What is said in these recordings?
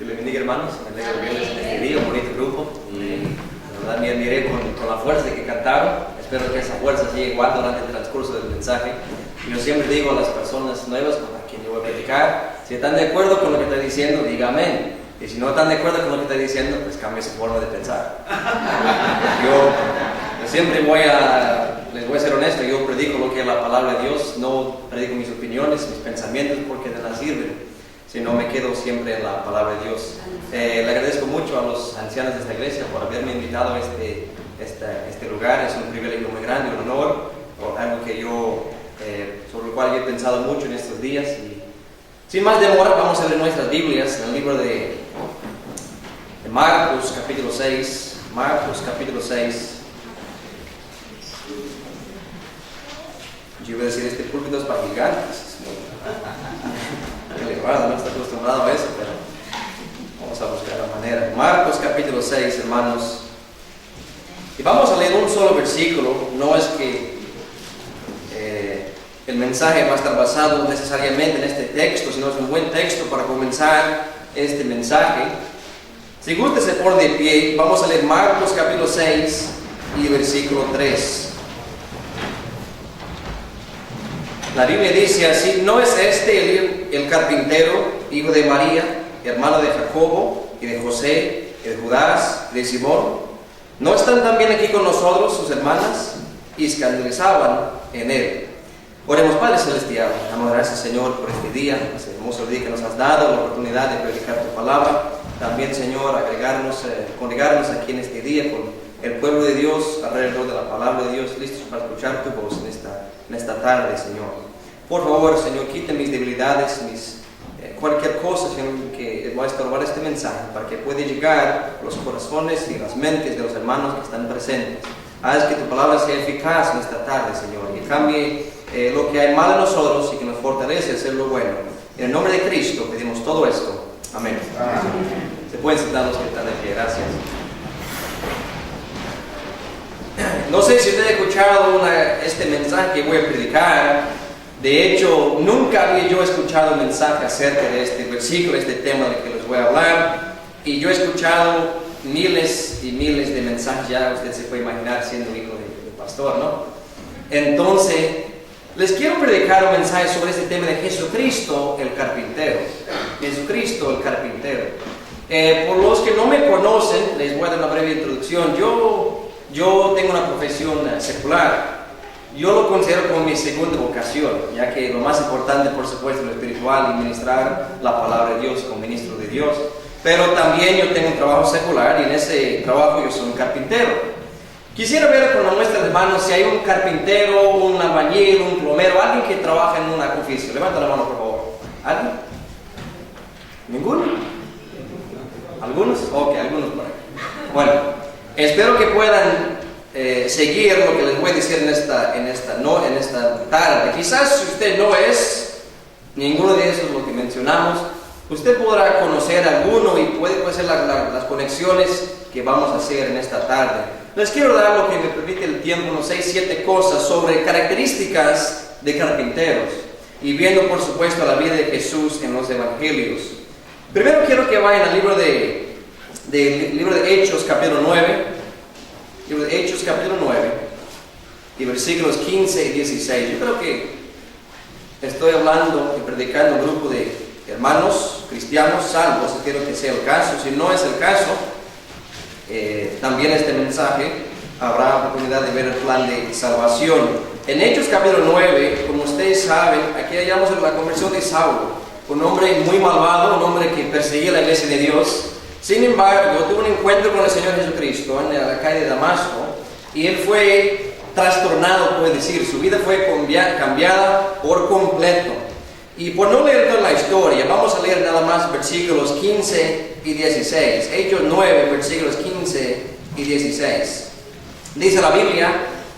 Que le bendiga, hermanos. Me alegro de verles en este día, un bonito grupo. Y la verdad me admiré con la fuerza de que cantaron. Espero que esa fuerza siga igual durante el transcurso del mensaje. Yo siempre digo a las personas nuevas con quien yo voy a predicar, si están de acuerdo con lo que estoy diciendo, diga amén. Y si no están de acuerdo con lo que estoy diciendo, pues cambie su forma de pensar. Yo siempre les voy a ser honesto, yo predico lo que es la palabra de Dios, no predico mis opiniones, mis pensamientos, porque de nada sirven, sino me quedo siempre en la palabra de Dios. Le agradezco mucho a los ancianos de esta iglesia por haberme invitado a este lugar. Es un privilegio muy grande, un honor, algo que sobre lo cual yo he pensado mucho en estos días. Y sin más demora, vamos a leer nuestras Biblias en el libro de Marcos capítulo 6. Marcos capítulo 6. Yo iba a decir, este púlpito es para gigantes. No está acostumbrado a eso, pero vamos a buscar la manera. Marcos capítulo 6, hermanos. Y vamos a leer un solo versículo. No es que el mensaje va a estar basado necesariamente en este texto, sino es un buen texto para comenzar este mensaje. Si gusta se pone de pie, vamos a leer Marcos capítulo 6 y versículo 3. La Biblia dice así: ¿no es este el carpintero, hijo de María, hermano de Jacobo, y de José, y de Judas, y de Simón? ¿No están también aquí con nosotros sus hermanas? Y escandalizaban en él. Oremos. Padre Celestial, damos gracias, Señor, por este día, este hermoso día que nos has dado, la oportunidad de predicar tu palabra. También, Señor, congregarnos aquí en este día con el pueblo de Dios alrededor de la palabra de Dios, listos para escuchar tu voz en esta tarde, Señor. Por favor, Señor, quite mis debilidades, cualquier cosa, Señor, que va a estorbar este mensaje, para que pueda llegar a los corazones y las mentes de los hermanos que están presentes. Haz que tu palabra sea eficaz en esta tarde, Señor, y cambie lo que hay mal en nosotros y que nos fortalece a hacer lo bueno. En el nombre de Cristo pedimos todo esto. Amén. Amén. Se pueden sentar los que están de pie. Gracias. No sé si usted ha escuchado este mensaje que voy a predicar. De hecho, nunca había yo escuchado un mensaje acerca de este versículo, este tema del que les voy a hablar. Y yo he escuchado miles y miles de mensajes, ya usted se puede imaginar siendo hijo de pastor, ¿no? Entonces, les quiero predicar un mensaje sobre este tema de Jesucristo el carpintero. Jesucristo el carpintero. Por los que no me conocen, les voy a dar una breve introducción. Yo tengo una profesión secular. Yo lo considero como mi segunda vocación, ya que lo más importante, por supuesto, es lo espiritual y ministrar la palabra de Dios como ministro de Dios. Pero también yo tengo un trabajo secular y en ese trabajo yo soy un carpintero. Quisiera ver con nuestros hermanos si hay un carpintero, un albañil, un plomero, alguien que trabaja en un oficio. Levanta la mano, por favor. ¿Alguien? ¿Ninguno? ¿Algunos? Ok, algunos por ahí. Bueno, espero que puedan seguir lo que les voy a decir en esta tarde. Quizás si usted no es ninguno de esos lo que mencionamos, usted podrá conocer a alguno y puede hacer las conexiones que vamos a hacer en esta tarde. Les quiero dar lo que me permite el tiempo, unos 6-7 cosas sobre características de carpinteros y viendo por supuesto la vida de Jesús en los evangelios. Primero quiero que vayan al libro de Hechos capítulo 9, libro de Hechos capítulo 9 y versículos 15 y 16. Yo creo que estoy hablando y predicando a un grupo de hermanos cristianos salvos, quiero que sea el caso. Si no es el caso, también este mensaje habrá oportunidad de ver el plan de salvación. En Hechos capítulo 9, como ustedes saben, aquí hallamos la conversión de Saulo, un hombre muy malvado, un hombre que perseguía la iglesia de Dios. Sin embargo, tuvo un encuentro con el Señor Jesucristo en la calle de Damasco y él fue trastornado, puede decir, su vida fue cambiada por completo. Y por no leer toda la historia, vamos a leer nada más versículos 15 y 16. Hechos 9, versículos 15 y 16. Dice la Biblia: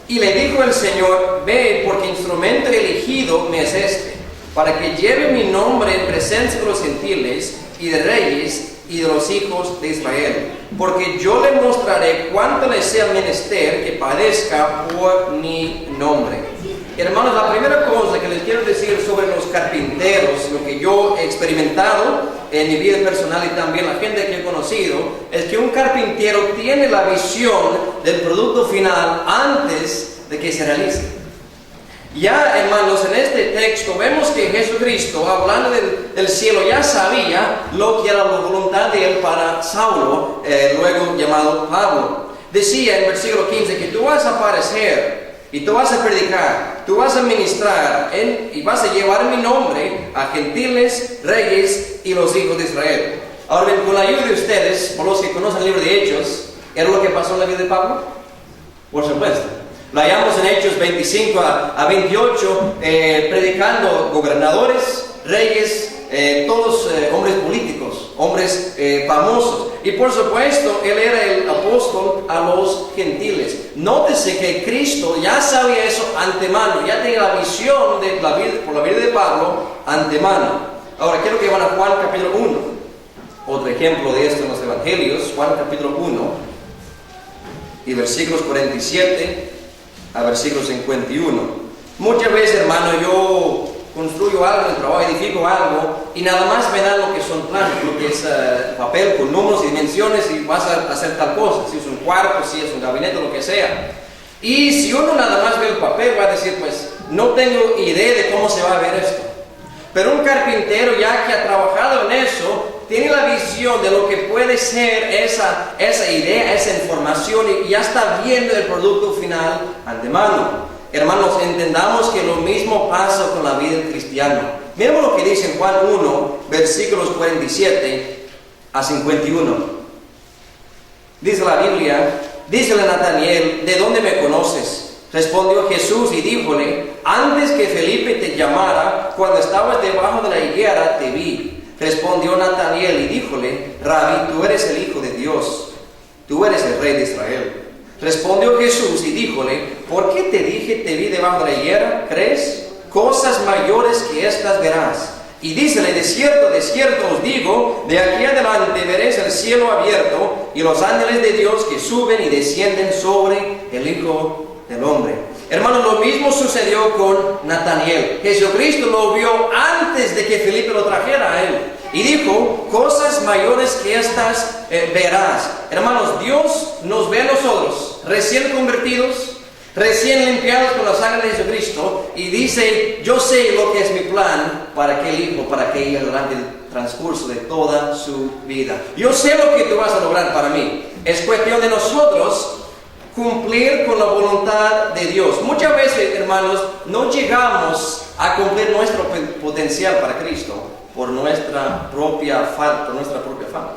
y le dijo el Señor: ve, porque instrumento elegido me es este, para que lleve mi nombre en presencia de los gentiles y de reyes y de los hijos de Israel, porque yo le mostraré cuánto le sea menester que padezca por mi nombre. Hermanos, la primera cosa que les quiero decir sobre los carpinteros, lo que yo he experimentado en mi vida personal y también la gente que he conocido, es que un carpintero tiene la visión del producto final antes de que se realice. Ya, hermanos, en este texto vemos que Jesucristo, hablando del cielo, ya sabía lo que era la voluntad de él para Saulo, luego llamado Pablo. Decía en versículo 15 que tú vas a aparecer y tú vas a predicar, tú vas a ministrar y vas a llevar mi nombre a gentiles, reyes y los hijos de Israel. Ahora bien, con la ayuda de ustedes, por los que conocen el libro de Hechos, ¿era lo que pasó en la vida de Pablo? Por supuesto. Lo hallamos en Hechos 25 a 28, predicando gobernadores, reyes, todos hombres políticos, hombres famosos. Y por supuesto, él era el apóstol a los gentiles. Nótese que Cristo ya sabía eso antemano, ya tenía la visión de por la vida de Pablo antemano. Ahora quiero que van a Juan capítulo 1. Otro ejemplo de esto en los evangelios, Juan capítulo 1, y versículos 47 a versículo 51. Muchas veces, hermano, yo construyo algo en el trabajo, edifico algo, y nada más me dan lo que son planos, lo que es papel con números y dimensiones, y vas a hacer tal cosa, si es un cuarto, si es un gabinete, lo que sea. Y si uno nada más ve el papel, va a decir, pues, no tengo idea de cómo se va a ver esto. Pero un carpintero, ya que ha trabajado en eso, tiene la visión de lo que puede ser esa idea, esa información, y ya está viendo el producto final antemano. Hermanos, entendamos que lo mismo pasa con la vida del cristiano. Miremos lo que dice en Juan 1, versículos 47 a 51. Dice la Biblia, dícele a Nataniel, ¿de dónde me conoces? Respondió Jesús y díjole, antes que Felipe te llamara, cuando estabas debajo de la higuera, te vi. Respondió Nataniel y díjole, Rabí, tú eres el Hijo de Dios, tú eres el Rey de Israel. Respondió Jesús y díjole, ¿por qué te dije, te vi debajo de la higuera? ¿Crees? Cosas mayores que estas verás. Y dícele, de cierto os digo, de aquí adelante veréis el cielo abierto y los ángeles de Dios que suben y descienden sobre el Hijo del Hombre. Hermanos, lo mismo sucedió con Nataniel. Jesucristo lo vio antes de que Felipe lo trajera a él. Y dijo, cosas mayores que estas verás. Hermanos, Dios nos ve a nosotros, recién convertidos, recién limpiados con la sangre de Jesucristo, y dice, yo sé lo que es mi plan para aquel hijo, para que ella durante el transcurso de toda su vida. Yo sé lo que tú vas a lograr para mí. Es cuestión de nosotros cumplir con la voluntad de Dios. Muchas veces, hermanos, no llegamos a cumplir nuestro potencial para Cristo por nuestra propia falta, por nuestra propia falta.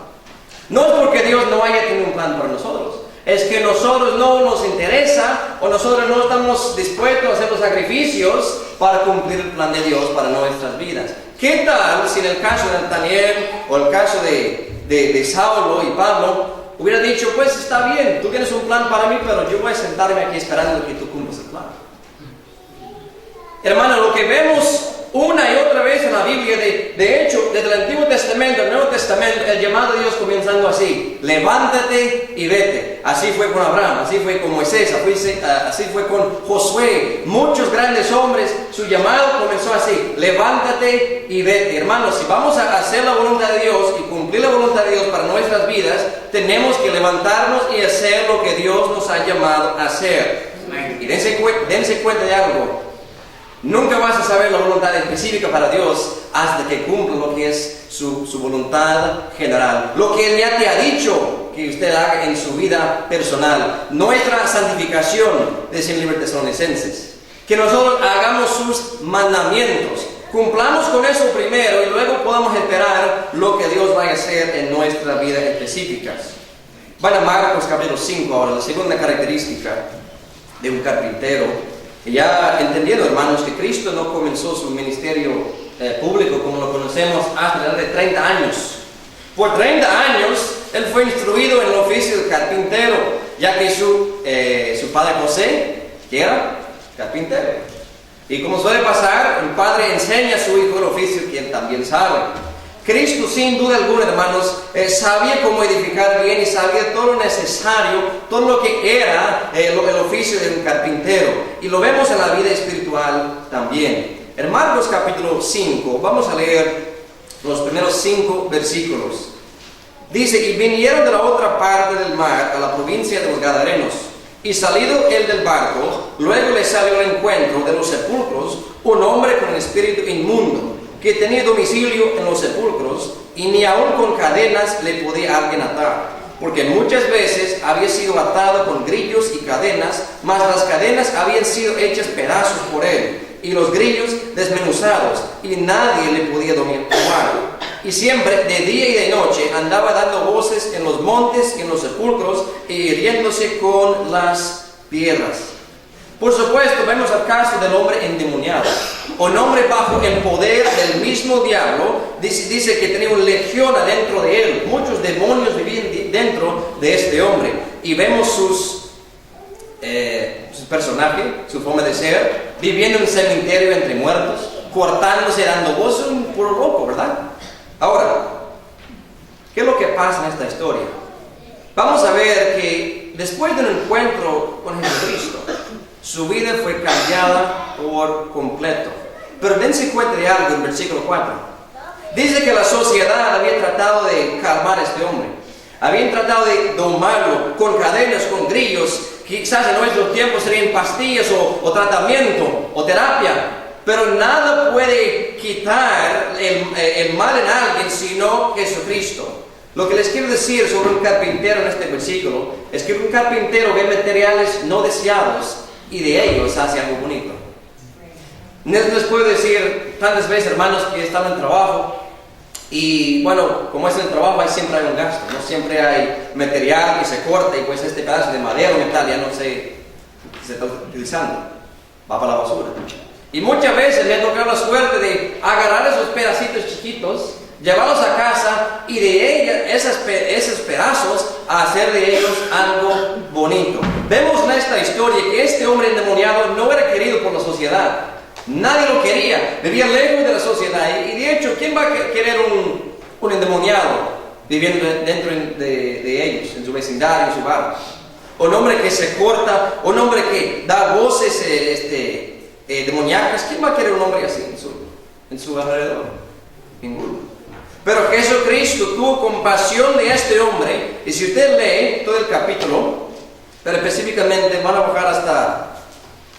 No es porque Dios no haya tenido un plan para nosotros, es que nosotros no nos interesa o nosotros no estamos dispuestos a hacer los sacrificios para cumplir el plan de Dios para nuestras vidas. ¿Qué tal si en el caso de Nataniel o el caso de Saulo y Pablo hubiera dicho, pues está bien, tú tienes un plan para mí, pero yo voy a sentarme aquí esperando que tú cumplas el plan? Hermano, lo que vemos una y otra vez en la Biblia, de hecho, desde el Antiguo Testamento al Nuevo Testamento, el llamado de Dios comenzando así, levántate y vete. Así fue con Abraham, así fue con Moisés, así fue con Josué, muchos grandes hombres, su llamado comenzó así, levántate y vete. Hermanos, si vamos a hacer la voluntad de Dios y cumplir la voluntad de Dios para nuestras vidas, tenemos que levantarnos y hacer lo que Dios nos ha llamado a hacer. Y dense cuenta de algo. Nunca vas a saber la voluntad específica para Dios hasta que cumpla lo que es su voluntad general. Lo que Él ya te ha dicho que usted haga en su vida personal. Nuestra santificación, dice en Libro de Tesalonicenses. Que nosotros hagamos sus mandamientos. Cumplamos con eso primero y luego podamos esperar lo que Dios vaya a hacer en nuestra vida específica. Van a Marcos capítulo 5 ahora, la segunda característica de un carpintero. Ya entendiendo, hermanos, que Cristo no comenzó su ministerio público como lo conocemos hasta la edad de 30 años. Por 30 años, Él fue instruido en el oficio de carpintero, ya que su padre José, que era carpintero. Y como suele pasar, el padre enseña a su hijo el oficio que él también sabe. Cristo, sin duda alguna, hermanos, sabía cómo edificar bien y sabía todo lo necesario, todo lo que era el oficio de un carpintero. Y lo vemos en la vida espiritual también. En Marcos capítulo 5, vamos a leer los primeros 5 versículos. Dice, y vinieron de la otra parte del mar a la provincia de los Gadarenos, y salido él del barco, luego le salió al encuentro de los sepulcros un hombre con espíritu inmundo, que tenía domicilio en los sepulcros, y ni aun con cadenas le podía alguien atar, porque muchas veces había sido atado con grillos y cadenas, mas las cadenas habían sido hechas pedazos por él, y los grillos desmenuzados, y nadie le podía domar. Y siempre, de día y de noche, andaba dando voces en los montes y en los sepulcros, e hiriéndose con las piedras. Por supuesto, vemos el caso del hombre endemoniado, un hombre bajo el poder del mismo diablo. Dice que tenía una legión adentro de él, muchos demonios vivían dentro de este hombre. Y vemos sus personajes, su forma de ser, viviendo en un cementerio entre muertos, cortándose, dando voces, un puro loco, ¿verdad? Ahora, ¿qué es lo que pasa en esta historia? Vamos a ver que después de un encuentro con Jesucristo, su vida fue cambiada por completo. Pero dense cuenta de algo en versículo 4. Dice que la sociedad había tratado de calmar a este hombre. Habían tratado de domarlo con cadenas, con grillos. Quizás en nuestro tiempo serían pastillas o tratamiento o terapia. Pero nada puede quitar el mal en alguien sino Jesucristo. Lo que les quiero decir sobre un carpintero en este versículo es que un carpintero ve materiales no deseados y de ellos hace algo bonito. Les puedo decir tantas veces, hermanos, que están en trabajo y bueno, como es en el trabajo, siempre hay un gasto, no siempre hay material que se corta y pues este pedazo de madera o metal ya no se está utilizando, va para la basura. Y muchas veces me ha tocado la suerte de agarrar esos pedacitos chiquitos, llevarlos a casa y de esos pedazos hacer de ellos algo bonito. Vemos en esta historia que este hombre endemoniado no era querido por la sociedad. Nadie lo quería, vivía lejos de la sociedad. Y de hecho, ¿quién va a querer un endemoniado viviendo dentro de ellos, en su vecindario, en su barrio? Un hombre que se corta, un hombre que da voces demoníacas. ¿Quién va a querer un hombre así en su alrededor? Ninguno. Pero Jesucristo tuvo compasión de este hombre, y si usted lee todo el capítulo, pero específicamente van a bajar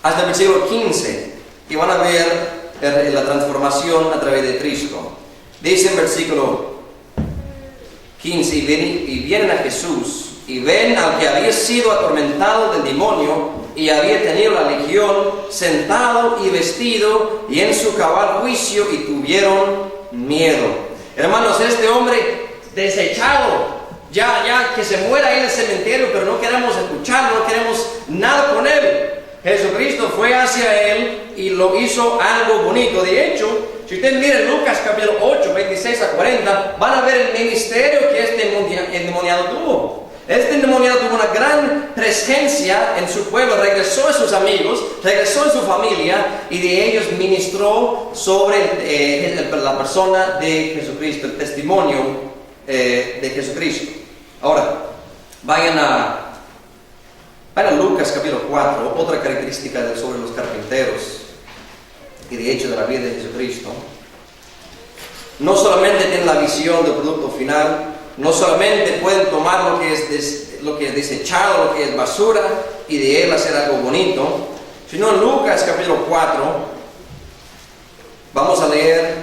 hasta el versículo 15, y van a ver la transformación a través de Cristo. Dice en versículo 15, y vienen a Jesús, y ven al que había sido atormentado del demonio, y había tenido la legión, sentado y vestido, y en su cabal juicio, y tuvieron miedo. Hermanos, este hombre desechado, ya que se muera ahí en el cementerio, pero no queremos escucharlo, no queremos nada con él. Jesucristo fue hacia él y lo hizo algo bonito. De hecho, si usted mira en Lucas capítulo 8, 26 a 40, van a ver el ministerio que este endemoniado tuvo. Este endemoniado tuvo una gran presencia en su pueblo, regresó a sus amigos, regresó a su familia y de ellos ministró sobre la persona de Jesucristo, el testimonio de Jesucristo. Ahora, vayan a Lucas capítulo 4, otra característica sobre los carpinteros y de hecho de la vida de Jesucristo. No solamente tienen la visión del producto final, no solamente pueden tomar lo que es desechado, lo que es basura, y de él hacer algo bonito, sino en Lucas capítulo 4, vamos a leer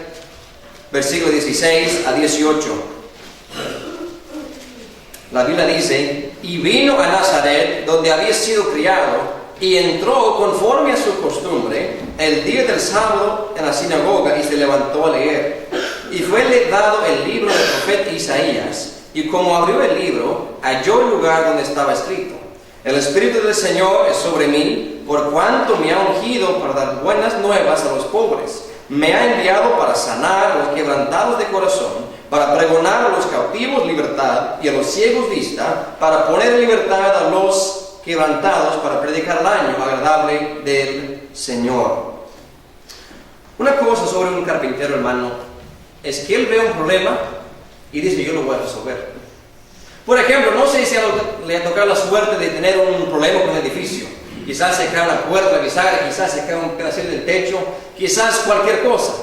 versículos 16 a 18. La Biblia dice, y vino a Nazaret, donde había sido criado, y entró conforme a su costumbre el día del sábado en la sinagoga, y se levantó a leer. Y fuele dado el libro del profeta Isaías, y como abrió el libro, halló el lugar donde estaba escrito: el Espíritu del Señor es sobre mí, por cuanto me ha ungido para dar buenas nuevas a los pobres. Me ha enviado para sanar a los quebrantados de corazón, para pregonar a los cautivos libertad y a los ciegos vista, para poner en libertad a los quebrantados, para predicar el año agradable del Señor. Una cosa sobre un carpintero, hermano, es que él ve un problema y dice, yo lo voy a resolver. Por ejemplo, no sé si le ha tocado la suerte de tener un problema con el edificio. Quizás se cae una puerta, quizás se cae un pedacito del techo, quizás cualquier cosa.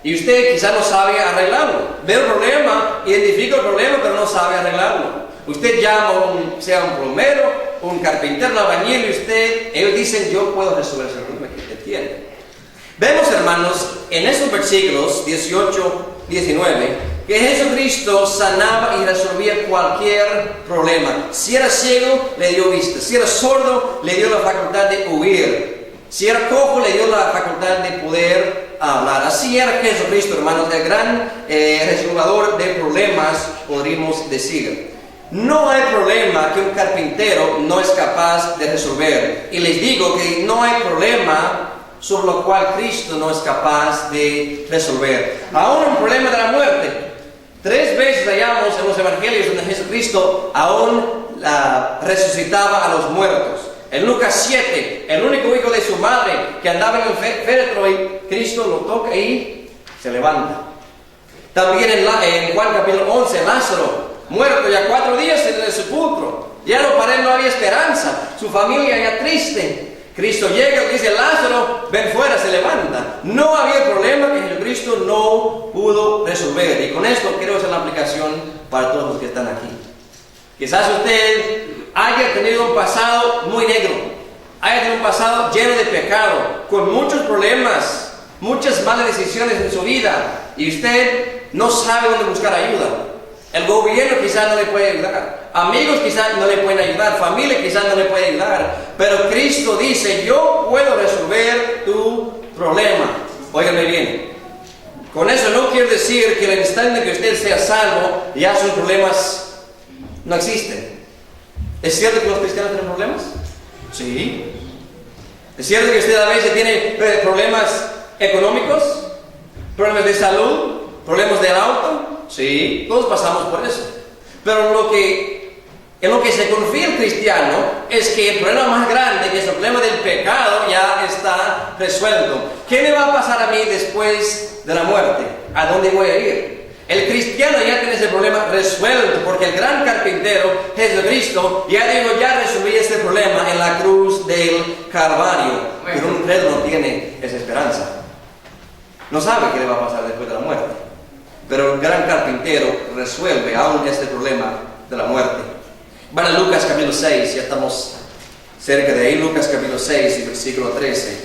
Y usted quizá no sabe arreglarlo. Ve el problema, identifica el problema, pero no sabe arreglarlo. Usted llama sea un plomero, un carpintero, un albañil, y ellos dicen, yo puedo resolver ese problema que usted tiene. Vemos, hermanos, en estos versículos 18, 19, que Jesucristo sanaba y resolvía cualquier problema. Si era ciego, le dio vista. Si era sordo, le dio la facultad de oír. Si era cojo, le dio la facultad de poder hablar. Así era Jesucristo, hermanos, el gran resolvedor de problemas, podríamos decir. No hay problema que un carpintero no es capaz de resolver. Y les digo que no hay problema sobre lo cual Cristo no es capaz de resolver. Aún un problema de la muerte. 3 veces hallamos en los evangelios donde Jesucristo aún resucitaba a los muertos. En Lucas 7, el único hijo de su madre que andaba en el féretro, y Cristo lo toca y se levanta. También en Juan capítulo 11, Lázaro, muerto ya 4 días en el sepulcro. Ya para él no había esperanza. Su familia ya triste. Cristo llega y dice, Lázaro, ven fuera, se levanta. No había problema que Jesucristo no pudo resolver. Y con esto quiero hacer la aplicación para todos los que están aquí. Quizás usted haya tenido un pasado muy negro, haya tenido un pasado lleno de pecado, con muchos problemas, muchas malas decisiones en su vida, y usted no sabe dónde buscar ayuda. El gobierno quizás no le puede ayudar, amigos quizás no le pueden ayudar, familia quizás no le puede ayudar, pero Cristo dice, yo puedo resolver tu problema. Óigame bien, con eso no quiero decir que el instante que usted sea salvo, ya sus problemas no existen. ¿Es cierto que los cristianos tienen problemas? Sí. ¿Es cierto que usted a veces tiene problemas económicos? ¿Problemas de salud? ¿Problemas del auto? Sí, todos pasamos por eso. Pero en lo que se confía el cristiano es que el problema más grande, que es el problema del pecado, ya está resuelto. ¿Qué me va a pasar a mí después de la muerte? ¿A dónde voy a ir? El cristiano ya tiene ese problema resuelto, porque el gran carpintero, Jesucristo, ya resolvió este problema en la cruz del Calvario. Pero un incrédulo no tiene esa esperanza. No sabe qué le va a pasar después de la muerte. Pero el gran carpintero resuelve aún este problema de la muerte. Van a Lucas capítulo 6, ya estamos cerca de ahí. Lucas capítulo 6 y versículo 13.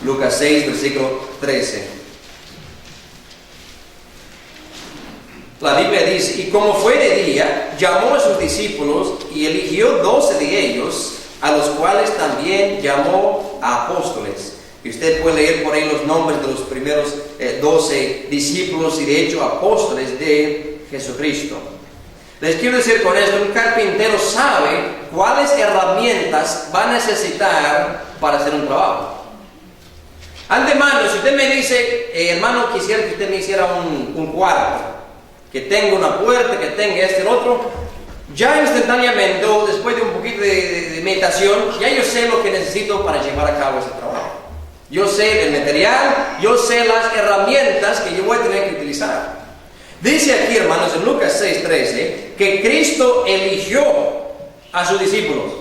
Lucas 6, versículo 13. La Biblia dice, y como fue de día, llamó a sus discípulos y eligió 12 de ellos, a los cuales también llamó a apóstoles. Y usted puede leer por ahí los nombres de los primeros 12 discípulos y de hecho apóstoles de Jesucristo. Les quiero decir con esto, un carpintero sabe cuáles herramientas va a necesitar para hacer un trabajo. Antemano, si usted me dice, hermano, quisiera que usted me hiciera un cuarto, que tenga una puerta, que tenga este y el otro, ya instantáneamente, después de un poquito de meditación, ya yo sé lo que necesito para llevar a cabo ese trabajo. Yo sé el material, yo sé las herramientas que yo voy a tener que utilizar. Dice aquí, hermanos, en Lucas 6:13, que Cristo eligió a sus discípulos.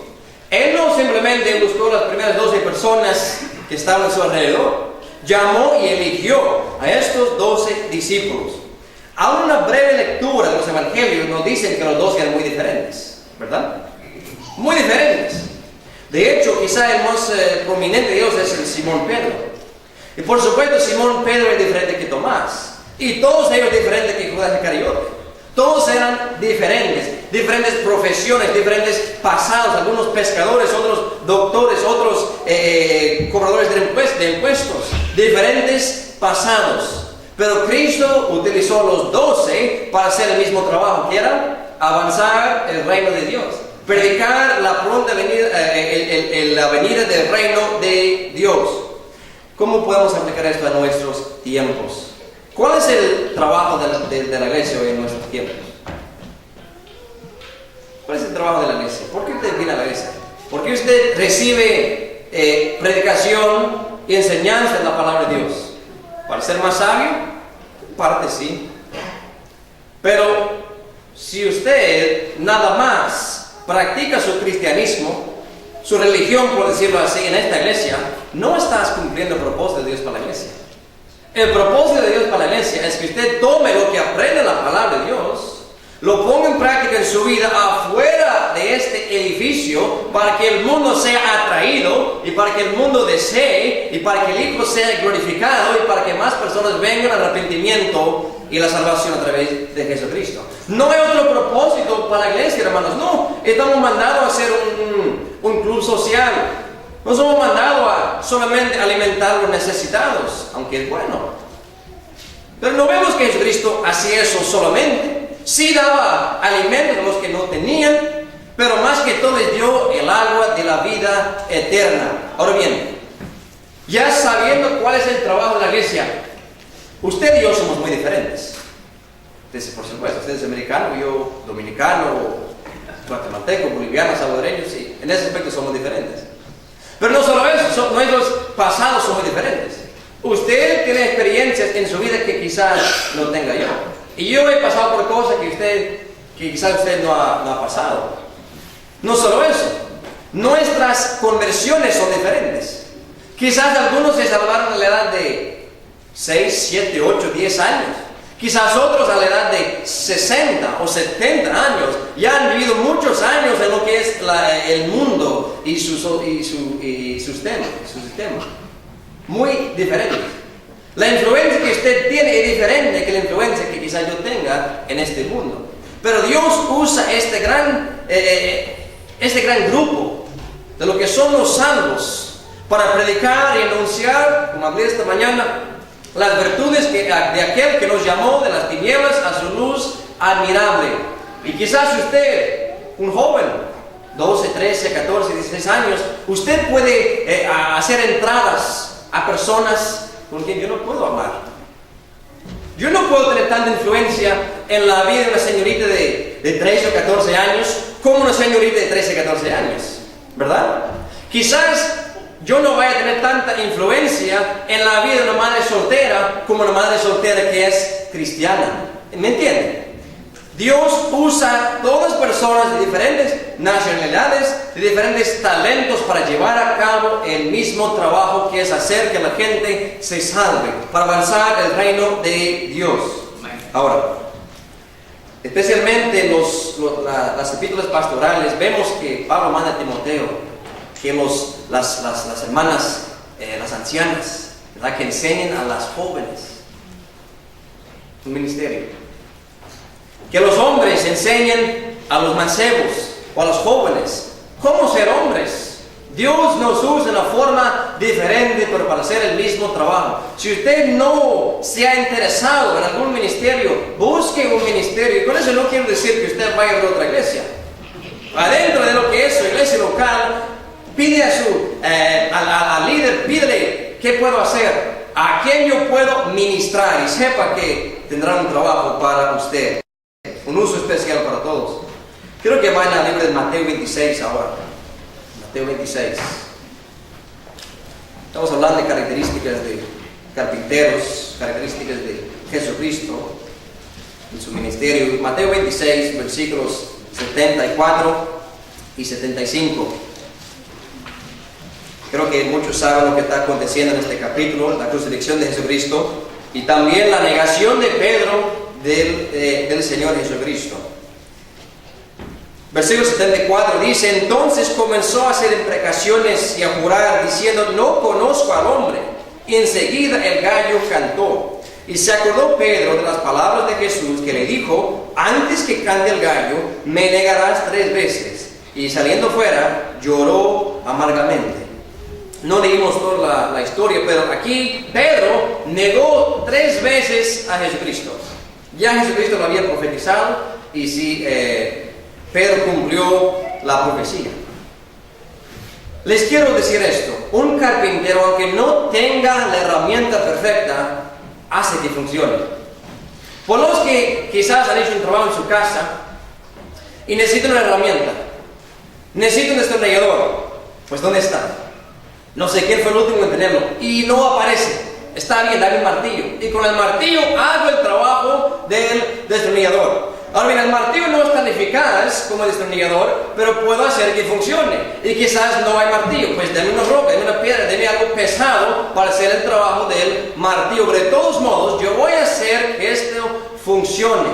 Él no simplemente buscó las primeras 12 personas que estaban a su alrededor, llamó y eligió a estos 12 discípulos. Aún una breve lectura de los evangelios nos dicen que los 12 eran muy diferentes, ¿verdad? Muy diferentes. De hecho, quizá el más prominente de ellos es el Simón Pedro. Y por supuesto, Simón Pedro es diferente que Tomás. Y todos ellos diferentes que Judas Iscariote. Todos eran diferentes profesiones, diferentes pasados. Algunos pescadores, otros doctores, otros cobradores de impuestos. Diferentes pasados. Pero Cristo utilizó a los 12 para hacer el mismo trabajo, que era avanzar el reino de Dios. Predicar la pronta venida, la venida del reino de Dios. ¿Cómo podemos aplicar esto a nuestros tiempos? ¿Cuál es el trabajo de la iglesia hoy en nuestros tiempos? ¿Cuál es el trabajo de la iglesia? ¿Por qué usted viene a la iglesia? ¿Por qué usted recibe predicación y enseñanza de la palabra de Dios? ¿Para ser más sabio? Parte sí. Pero si usted nada más practica su cristianismo, su religión, por decirlo así, en esta iglesia, no estás cumpliendo el propósito de Dios para la iglesia. El propósito de Dios para la iglesia es que usted tome lo que aprende en la palabra de Dios, lo ponga en práctica en su vida afuera de este edificio para que el mundo sea atraído y para que el mundo desee y para que el Hijo sea glorificado y para que más personas vengan al arrepentimiento y la salvación a través de Jesucristo. No hay otro propósito para la iglesia, hermanos. No, estamos mandados a hacer un club social. No somos mandados a solamente alimentar a los necesitados, aunque es bueno. Pero no vemos que Jesucristo hacía eso solamente. Sí daba alimentos a los que no tenían, pero más que todo les dio el agua de la vida eterna. Ahora bien, ya sabiendo cuál es el trabajo de la iglesia, usted y yo somos muy diferentes. Usted, por supuesto, usted es americano, yo dominicano, guatemalteco, boliviano, salvadoreño, sí. En ese aspecto somos diferentes. Pero no solo eso, nuestros pasados son muy diferentes. Usted tiene experiencias en su vida que quizás no tenga yo. Y yo he pasado por cosas que quizás usted no ha pasado. No solo eso, nuestras conversiones son diferentes. Quizás algunos se salvaron a la edad de 6, 7, 8, 10 años. Quizás otros a la edad de 60 o 70 años ya han vivido muchos años en lo que es el mundo y su sistema. Muy diferentes. La influencia que usted tiene es diferente que la influencia que quizás yo tenga en este mundo. Pero Dios usa este gran grupo de lo que son los salvos para predicar y anunciar, como hablé esta mañana, las virtudes de aquel que nos llamó de las tinieblas a su luz admirable. Y quizás usted, un joven, 12, 13, 14, 16 años, usted puede hacer entradas a personas con quien yo no puedo amar. Yo no puedo tener tanta influencia en la vida de una señorita de 13 o 14 años como una señorita de 13 o 14 años, ¿verdad? Quizás yo no vaya a tener tanta influencia en la vida de una madre soltera como una madre soltera que es cristiana. ¿Me entienden? Dios usa todas personas de diferentes nacionalidades, de diferentes talentos para llevar a cabo el mismo trabajo que es hacer que la gente se salve, para avanzar el reino de Dios. Ahora, especialmente en las epístolas pastorales, vemos que Pablo manda a Timoteo que las hermanas, las ancianas, ¿verdad?, que enseñen a las jóvenes un ministerio. Que los hombres enseñen a los mancebos o a los jóvenes cómo ser hombres. Dios nos usa de una forma diferente, pero para hacer el mismo trabajo. Si usted no se ha interesado en algún ministerio, busque un ministerio. Y con eso no quiero decir que usted vaya a otra iglesia. Adentro de lo que es su iglesia local, pide al líder, pídele qué puedo hacer, a quién yo puedo ministrar, y sepa que tendrá un trabajo para usted. Un uso especial para todos. Quiero que vayan al libro de Mateo 26 ahora. Mateo 26. Estamos hablando de características de carpinteros, características de Jesucristo en su ministerio. Mateo 26, versículos 74 y 75. Creo que muchos saben lo que está aconteciendo en este capítulo, la crucifixión de Jesucristo y también la negación de Pedro del Señor Jesucristo. Versículo 74 dice: entonces comenzó a hacer imprecaciones y a jurar, diciendo: no conozco al hombre. Y enseguida el gallo cantó. Y se acordó Pedro de las palabras de Jesús, que le dijo: antes que cante el gallo, me negarás 3 veces. Y saliendo fuera, lloró amargamente. No leímos toda la historia, pero aquí Pedro negó 3 veces a Jesucristo. Ya Jesucristo lo había profetizado y sí, Pedro cumplió la profecía. Les quiero decir esto: un carpintero, aunque no tenga la herramienta perfecta, hace que funcione. Por los que quizás han hecho un trabajo en su casa y necesitan una herramienta, necesitan un destornillador, pues ¿dónde está? No sé quién fue el último en tenerlo y no aparece. Está bien, dame un martillo y con el martillo hago el trabajo del destornillador. Ahora bien, el martillo no es tan eficaz como el destornillador, pero puedo hacer que funcione. Y quizás no hay martillo, pues deme una roca, deme una piedra, deme algo pesado para hacer el trabajo del martillo. Pero de todos modos, yo voy a hacer que esto funcione.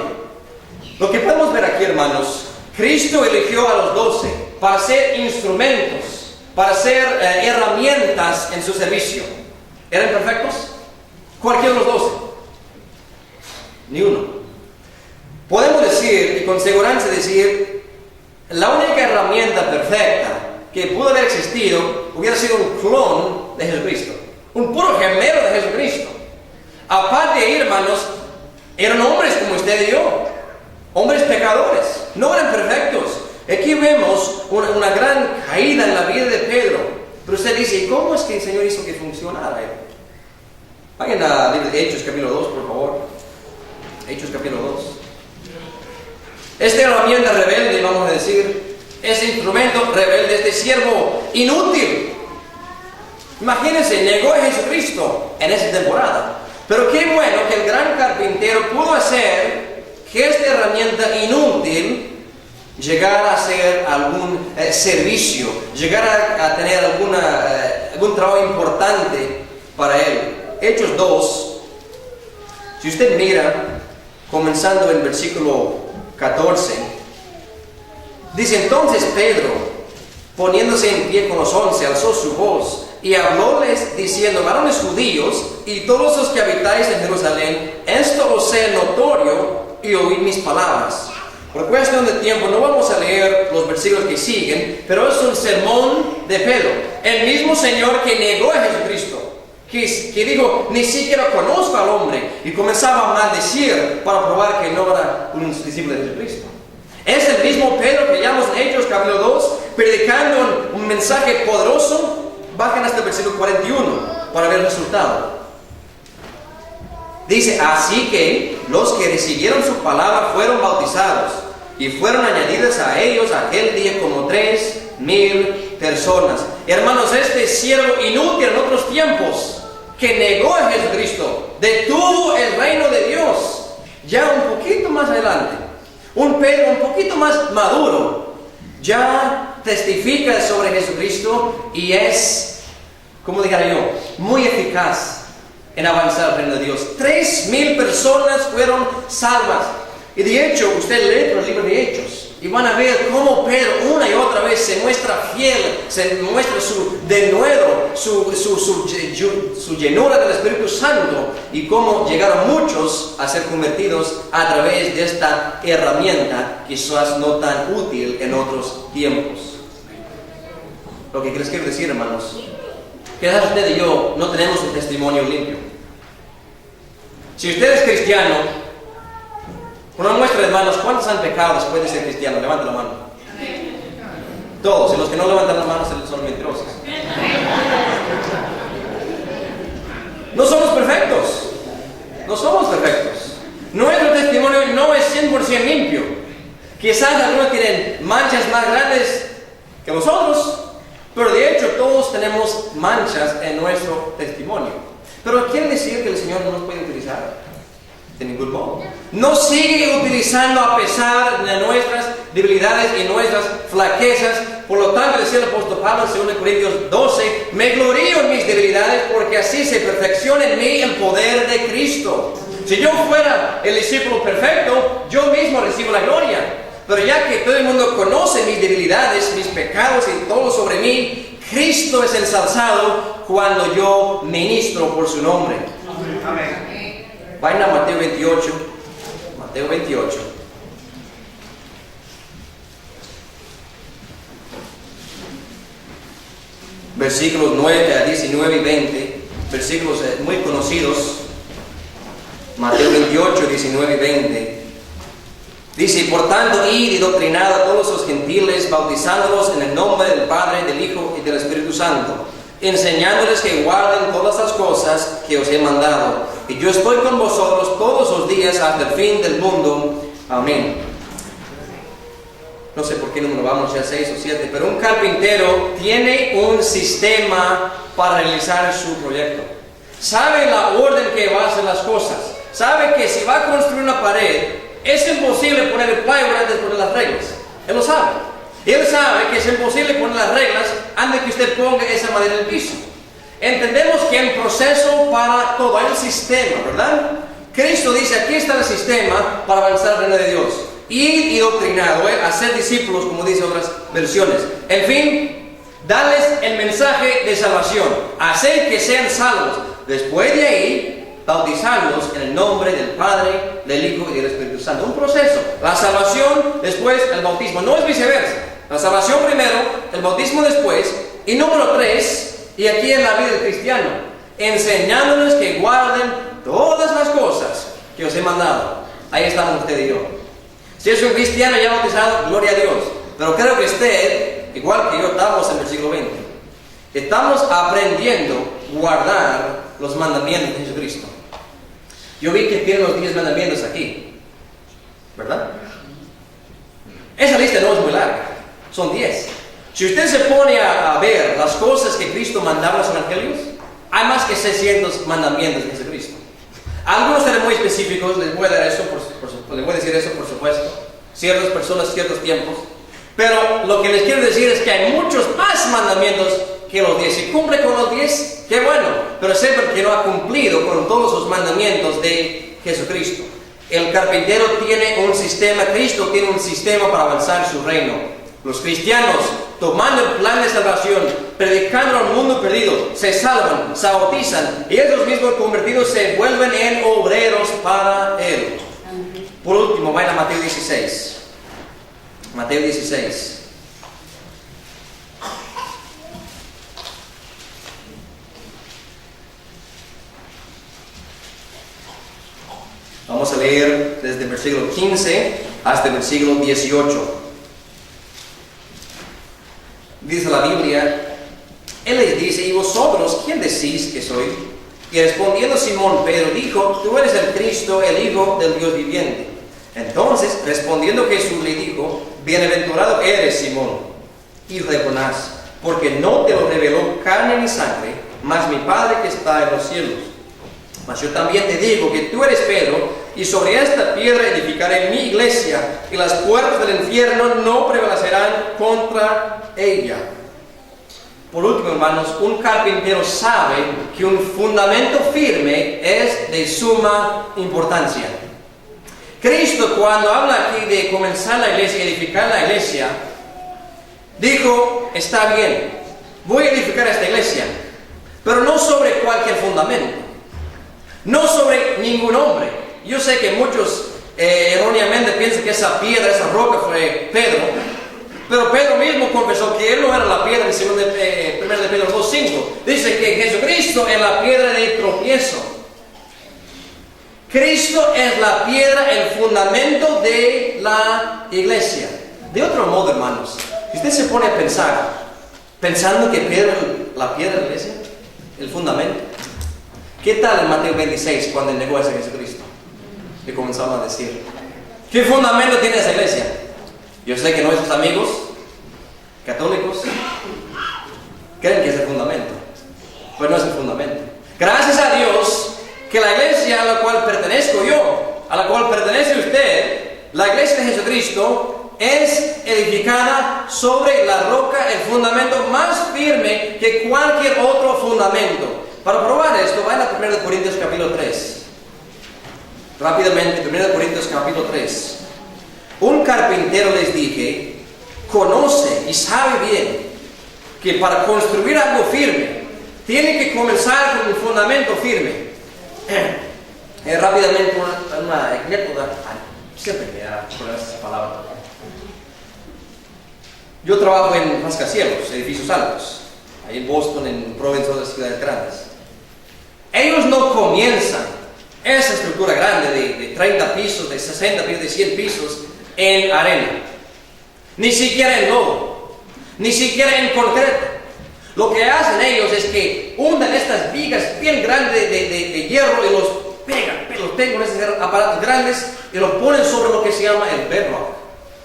Lo que podemos ver aquí, hermanos, Cristo eligió a los 12 para ser instrumentos, para ser herramientas en su servicio. ¿Eran perfectos? Cualquiera de los 12. Ni uno. Podemos decir, y con seguridad decir, la única herramienta perfecta que pudo haber existido hubiera sido un clon de Jesucristo, un puro gemelo de Jesucristo. Aparte de ahí, hermanos, eran hombres como usted y yo, hombres pecadores, no eran perfectos. Aquí vemos una gran caída en la vida de Pedro, pero usted dice, ¿y cómo es que el Señor hizo que funcionara? Vayan al libro de Hechos capítulo 2, por favor. Hechos capítulo 2. Esta herramienta rebelde, vamos a decir, ese instrumento rebelde, este siervo inútil. Imagínense, negó a Jesucristo en esa temporada. Pero qué bueno que el gran carpintero pudo hacer que esta herramienta inútil llegara a hacer algún servicio, llegara a tener algún trabajo importante para él. Hechos 2, si usted mira, comenzando en versículo 14, dice: entonces Pedro, poniéndose en pie con los 11, alzó su voz y hablóles diciendo: varones judíos y todos los que habitáis en Jerusalén, esto os sea notorio y oíd mis palabras. Por cuestión de tiempo no vamos a leer los versículos que siguen, pero es un sermón de Pedro, el mismo Señor que negó a Jesucristo, que dijo: ni siquiera conozco al hombre, y comenzaba a maldecir para probar que no era un discípulo de Jesucristo. Es el mismo Pedro que llamamos en Hechos capítulo 2, predicando un mensaje poderoso. Bajen hasta el versículo 41 para ver el resultado. Dice: así que los que recibieron su palabra fueron bautizados, y fueron añadidas a ellos aquel día como 3,000 personas. Hermanos, este siervo inútil en otros tiempos, que negó a Jesucristo, detuvo el reino de Dios, ya un poquito más adelante, un Pedro un poquito más maduro, ya testifica sobre Jesucristo y es, como dijera yo, muy eficaz en avanzar al reino de Dios. 3,000 personas fueron salvas. Y de hecho, usted lee los libros de Hechos y van a ver cómo Pedro una y otra vez se muestra fiel, se muestra su denuedo, su llenura del Espíritu Santo, y cómo llegaron muchos a ser convertidos a través de esta herramienta, quizás no tan útil en otros tiempos. Lo que les quiero decir, hermanos, quizás usted y yo no tenemos un testimonio limpio. Si usted es cristiano, una muestra de manos, ¿cuántos han pecado después de ser cristiano? Levanta la mano. Todos, y los que no levantan las manos son mentirosos. No somos perfectos. No somos perfectos. Nuestro testimonio no es 100% limpio. Quizás algunos tienen manchas más grandes que nosotros, pero de hecho todos tenemos manchas en nuestro testimonio. Pero ¿quiere decir que el Señor no nos puede utilizar? De ningún modo. Nos sigue utilizando a pesar de nuestras debilidades y nuestras flaquezas. Por lo tanto, decía el apóstol Pablo en 2 Corintios 12: me glorío en mis debilidades, porque así se perfecciona en mí el poder de Cristo. Si yo fuera el discípulo perfecto, yo mismo recibo la gloria. Pero ya que todo el mundo conoce mis debilidades, mis pecados y todo sobre mí, Cristo es ensalzado cuando yo ministro por su nombre. Amén. Vayan a Mateo 28. Mateo 28. Versículos 19 y 20. Versículos muy conocidos. Mateo 28, 19 y 20. Dice: por tanto, id y doctrinad a todos los gentiles, bautizándolos en el nombre del Padre, del Hijo y del Espíritu Santo, enseñándoles que guarden todas las cosas que os he mandado. Y yo estoy con vosotros todos los días hasta el fin del mundo. Amén. No sé por qué número vamos, ya 6 o 7, pero un carpintero tiene un sistema para realizar su proyecto. Sabe la orden que va a hacer las cosas. Sabe que si va a construir una pared, es imposible poner el plywood antes de poner las reglas. Él lo sabe. Él sabe que es imposible poner las reglas antes que usted ponga esa madera en el piso. Entendemos que hay un proceso para todo, hay un sistema, ¿verdad? Cristo dice, aquí está el sistema para avanzar al reino de Dios. Ir y doctrinado, hacer discípulos, como dice otras versiones. En fin, darles el mensaje de salvación, hacer que sean salvos. Después de ahí, bautizarlos en el nombre del Padre, del Hijo y del Espíritu Santo. Un proceso. La salvación, después el bautismo. No es viceversa. La salvación primero, el bautismo después. Y número 3, y aquí en la vida del cristiano, enseñándoles que guarden todas las cosas que os he mandado. Ahí estamos usted y yo. Si es un cristiano ya bautizado, gloria a Dios. Pero creo que usted, igual que yo, estamos en el siglo XX. Estamos aprendiendo a guardar los mandamientos de Jesucristo. Yo vi que tienen los 10 mandamientos aquí, ¿verdad? Esa lista no es muy larga, son 10. Si usted se pone a ver las cosas que Cristo mandaba en los evangelios, hay más que 600 mandamientos de Jesucristo. Algunos serán muy específicos, les voy a dar eso, les voy a decir eso por supuesto, ciertas personas, ciertos tiempos, pero lo que les quiero decir es que hay muchos más mandamientos que los 10. Si cumple con los 10, qué bueno, pero sepan que no ha cumplido con todos los mandamientos de Jesucristo. El carpintero tiene un sistema, Cristo tiene un sistema para avanzar en su reino. Los cristianos, tomando el plan de salvación, predicando al mundo perdido, se salvan, se bautizan, y ellos mismos convertidos se vuelven en obreros para Él. Por último, vayan a Mateo 16. Mateo 16. Vamos a leer desde el versículo 15 hasta el versículo 18. Dice la Biblia, Él les dice, ¿y vosotros quién decís que soy? Y respondiendo Simón Pedro dijo, tú eres el Cristo, el Hijo del Dios viviente. Entonces, respondiendo Jesús le dijo, bienaventurado eres Simón, hijo de Jonás, porque no te lo reveló carne ni sangre, mas mi Padre que está en los cielos. Mas yo también te digo que tú eres Pedro, y sobre esta piedra edificaré mi iglesia, y las puertas del infierno no prevalecerán contra ella. Por último, hermanos, un carpintero sabe que un fundamento firme es de suma importancia. Cristo, cuando habla aquí de comenzar la iglesia, edificar la iglesia, dijo, está bien, voy a edificar esta iglesia, pero no sobre cualquier fundamento, no sobre ningún hombre. Yo sé que muchos erróneamente piensan que esa piedra, esa roca fue Pedro, pero Pedro mismo confesó que él no era la piedra en 1 de Pedro 2:5. Dice que Jesucristo es la piedra de tropiezo. Cristo es la piedra, el fundamento de la iglesia. De otro modo, hermanos, si usted se pone a pensar, pensando que la piedra de la iglesia, el fundamento, ¿qué tal en Mateo 26 cuando negó a ese Jesucristo? Que comenzaron a decir, ¿qué fundamento tiene esa iglesia? Yo sé que nuestros amigos católicos creen que es el fundamento, pero no es el fundamento. Gracias a Dios que la iglesia a la cual pertenezco yo, a la cual pertenece usted, la iglesia de Jesucristo, es edificada sobre la roca, el fundamento más firme que cualquier otro fundamento. Para probar esto, vayan a 1 Corintios capítulo 3. Rápidamente, 1 Corintios capítulo 3. Un carpintero, les dije, conoce y sabe bien que para construir algo firme, tiene que comenzar con un fundamento firme. Rápidamente, una anécdota. Siempre me da por esa palabra. Yo trabajo en rascacielos, edificios altos, ahí en Boston, en Providence, otras ciudades grandes. Ellos no comienzan esa estructura grande de 30 pisos, de 60 pisos, de 100 pisos en arena, ni siquiera en lodo, ni siquiera en concreto. Lo que hacen ellos es que hunden estas vigas bien grandes de hierro y los pegan con esos aparatos grandes y los ponen sobre lo que se llama el bedrock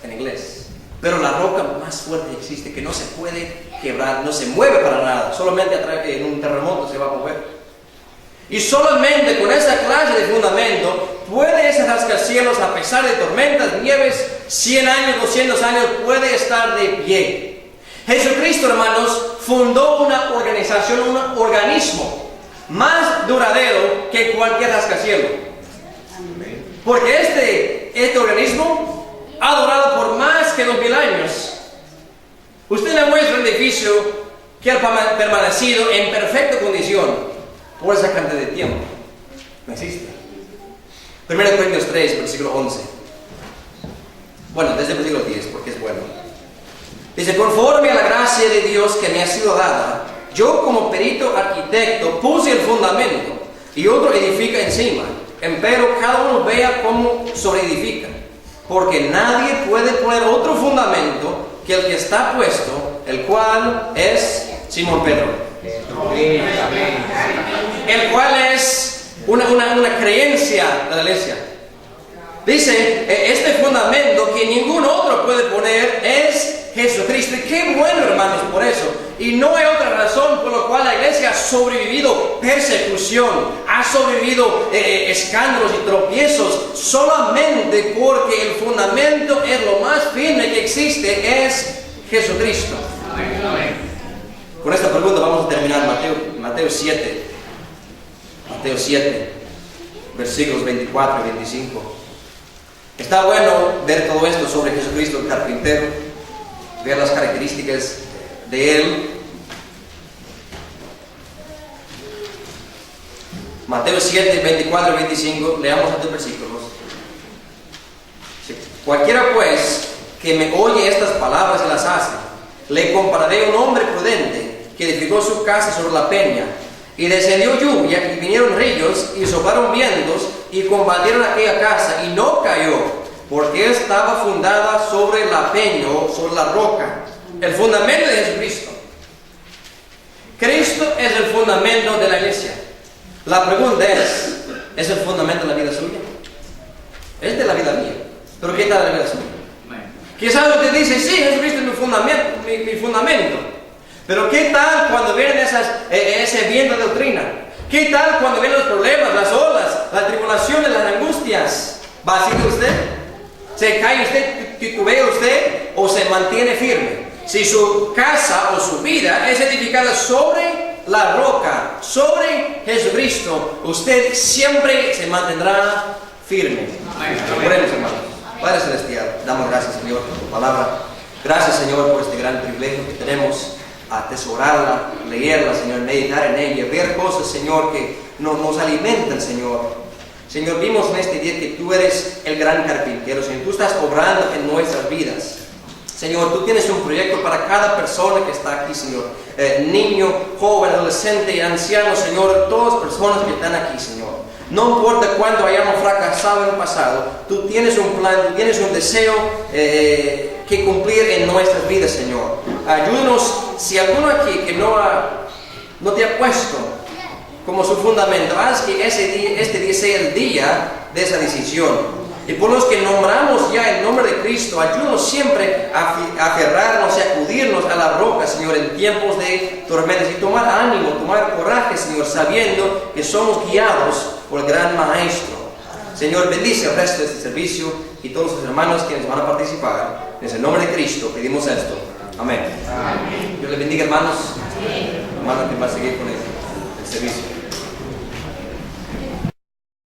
en inglés. Pero la roca más fuerte que existe, que no se puede quebrar, no se mueve para nada, solamente en un terremoto se va a mover. Y solamente con esa clase de fundamento puede ese rascacielos, a pesar de tormentas, nieves, 100 años, 200 años, puede estar de pie. Jesucristo, hermanos, fundó una organización, un organismo más duradero que cualquier rascacielos. Porque este organismo ha durado por más que 2000 años. Usted le muestra un edificio que ha permanecido en perfecta condición por esa cantidad de tiempo. No existe. 1 Corintios 3, versículo 11. Bueno, desde el versículo 10, porque es bueno. Dice, conforme a la gracia de Dios que me ha sido dada, yo como perito arquitecto puse el fundamento y otro edifica encima. Empero cada uno vea cómo sobreedifica. Porque nadie puede poner otro fundamento que el que está puesto, el cual es Simón Pedro. El cual es una creencia de la iglesia. Dice, este fundamento que ningún otro puede poner es Jesucristo. Y qué bueno, hermanos, por eso. Y no hay otra razón por la cual la iglesia ha sobrevivido persecución, ha sobrevivido escándalos y tropiezos, solamente porque el fundamento es lo más firme que existe, es Jesucristo. Con esta pregunta vamos a terminar Mateo 7. Mateo 7, versículos 24 y 25. Está bueno ver todo esto sobre Jesucristo el carpintero, ver las características de Él. Mateo 7, 24 y 25, leamos estos versículos. Cualquiera pues que me oye estas palabras y las hace, le compararé a un hombre prudente que edificó su casa sobre la peña, y descendió lluvia, y vinieron ríos, y soplaron vientos, y combatieron aquella casa, y no cayó, porque estaba fundada sobre la peña, o sobre la roca. El fundamento de Jesucristo. Cristo es el fundamento de la iglesia. La pregunta ¿es el fundamento de la vida suya? Es de la vida mía. Pero ¿qué tal la vida suya? Quizás usted dice, sí, Jesucristo es mi fundamento. Pero ¿qué tal cuando vienen ese viento de doctrina? ¿Qué tal cuando vienen los problemas, las olas, las tribulaciones, las angustias? ¿Va a seguir usted? ¿Se cae usted, titubea usted o se mantiene firme? Si su casa o su vida es edificada sobre la roca, sobre Jesucristo, usted siempre se mantendrá firme. Oremos, hermanos. Padre Celestial, damos gracias, Señor, por tu palabra. Gracias, Señor, por este gran privilegio que tenemos, atesorarla, leerla, Señor, meditar en ella, ver cosas, Señor, que nos alimentan, Señor. Señor, vimos en este día que tú eres el gran carpintero, Señor. Tú estás obrando en nuestras vidas. Señor, tú tienes un proyecto para cada persona que está aquí, Señor. Niño, joven, adolescente y anciano, Señor. Todas personas que están aquí, Señor. No importa cuánto hayamos fracasado en el pasado, tú tienes un plan, tú tienes un deseo que cumplir en nuestras vidas, Señor. Ayúdanos, si alguno aquí que no te ha puesto como su fundamento, haz que este día sea el día de esa decisión. Y por los que nombramos ya el nombre de Cristo, ayúdanos siempre a aferrarnos y acudirnos a la roca, Señor, en tiempos de tormentas, y tomar ánimo, tomar coraje, Señor, sabiendo que somos guiados por el gran Maestro. Señor, bendice el resto de este servicio y todos los hermanos quienes van a participar. En el nombre de Cristo pedimos esto. Amén. Amén. Dios les bendiga, hermanos. Hermanos que va a seguir con el servicio.